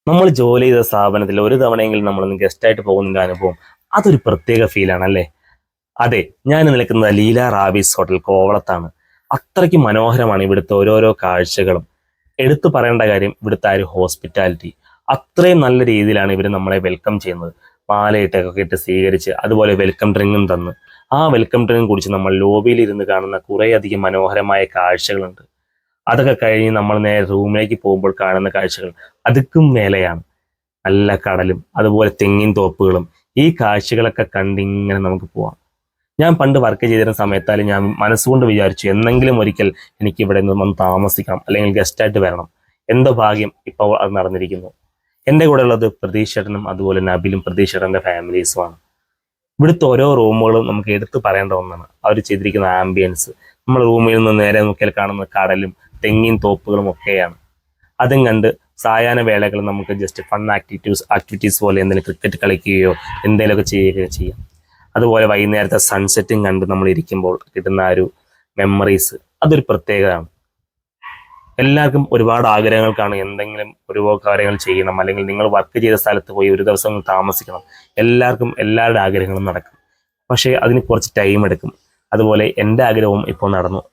നമ്മൾ ജോലി ചെയ്ത സ്ഥാപനത്തിൽ ഒരു തവണയെങ്കിലും നമ്മളൊന്ന് ഗസ്റ്റായിട്ട് പോകുന്നതിൻ്റെ അനുഭവം അതൊരു പ്രത്യേക ഫീലാണ് അല്ലേ? അതെ, ഞാൻ നിൽക്കുന്നത് ലീല റാബീസ് ഹോട്ടൽ കോവളത്താണ്. അത്രയ്ക്ക് മനോഹരമാണ് ഇവിടുത്തെ ഓരോരോ കാഴ്ചകളും. എടുത്തു പറയേണ്ട കാര്യം ഇവിടുത്തെ ആ ഒരു ഹോസ്പിറ്റാലിറ്റി. അത്രയും നല്ല രീതിയിലാണ് ഇവർ നമ്മളെ വെൽക്കം ചെയ്യുന്നത്. മാലയിട്ടൊക്കെ ഇട്ട് സ്വീകരിച്ച് അതുപോലെ വെൽക്കം ഡ്രിങ്കും തന്ന് ആ വെൽക്കം ഡ്രിങ്ക് കുടിച്ച് നമ്മൾ ലോബിയിൽ ഇരുന്ന് കാണുന്ന കുറേയധികം മനോഹരമായ കാഴ്ചകളുണ്ട്. അതൊക്കെ കഴിഞ്ഞ് നമ്മൾ നേരെ റൂമിലേക്ക് പോകുമ്പോൾ കാണുന്ന കാഴ്ചകൾ അതുക്കും മേലെയാണ്. നല്ല കടലും അതുപോലെ തെങ്ങിൻ തോപ്പുകളും ഈ കാഴ്ചകളൊക്കെ കണ്ടിങ്ങനെ നമുക്ക് പോവാം. ഞാൻ പണ്ട് വർക്ക് ചെയ്തിരുന്ന സമയത്താലും ഞാൻ മനസ്സുകൊണ്ട് വിചാരിച്ചു എന്നെങ്കിലും ഒരിക്കൽ എനിക്ക് ഇവിടെ നിന്ന് വന്ന് താമസിക്കണം, അല്ലെങ്കിൽ ഗസ്റ്റായിട്ട് വരണം. എന്തോ ഭാഗ്യം ഇപ്പോൾ അത് നടന്നിരിക്കുന്നു. എൻ്റെ കൂടെ ഉള്ളത് പ്രതീക്ഷേട്ടനും അതുപോലെ നബിലും പ്രതീക്ഷേട്ടൻ്റെ ഫാമിലീസുമാണ്. ഇവിടുത്തെ ഓരോ റൂമുകളും നമുക്ക് എടുത്തു പറയേണ്ട ഒന്നാണ്. അവർ ചെയ്തിരിക്കുന്ന ആംബിയൻസ്. നമ്മൾ റൂമിൽ നിന്ന് നേരെ നോക്കിയാൽ കാണുന്ന കടലും തെങ്ങിൻ തോപ്പുകളും ഒക്കെയാണ്. അതും കണ്ട് സായാഹ്ന വേളകൾ നമുക്ക് ജസ്റ്റ് ഫൺ ആക്ടിവിറ്റീസ് പോലെ എന്തെങ്കിലും ക്രിക്കറ്റ് കളിക്കുകയോ എന്തെങ്കിലുമൊക്കെ ചെയ്യുകയോ ചെയ്യാം. അതുപോലെ വൈകുന്നേരത്തെ സൺസെറ്റും കണ്ട് നമ്മൾ ഇരിക്കുമ്പോൾ കിട്ടുന്ന ആ ഒരു മെമ്മറീസ് അതൊരു പ്രത്യേകതയാണ്. എല്ലാവർക്കും ഒരുപാട് ആഗ്രഹങ്ങൾ കാണും, എന്തെങ്കിലും ഒരുപാട് കാര്യങ്ങൾ ചെയ്യണം, അല്ലെങ്കിൽ നിങ്ങൾ വർക്ക് ചെയ്ത സ്ഥലത്ത് പോയി ഒരു ദിവസം താമസിക്കണം. എല്ലാവർക്കും എല്ലാവരുടെ ആഗ്രഹങ്ങളും നടക്കും. പക്ഷേ അതിന് കുറച്ച് ടൈം എടുക്കും. അതുപോലെ എൻ്റെ ആഗ്രഹവും ഇപ്പോൾ നടന്നു.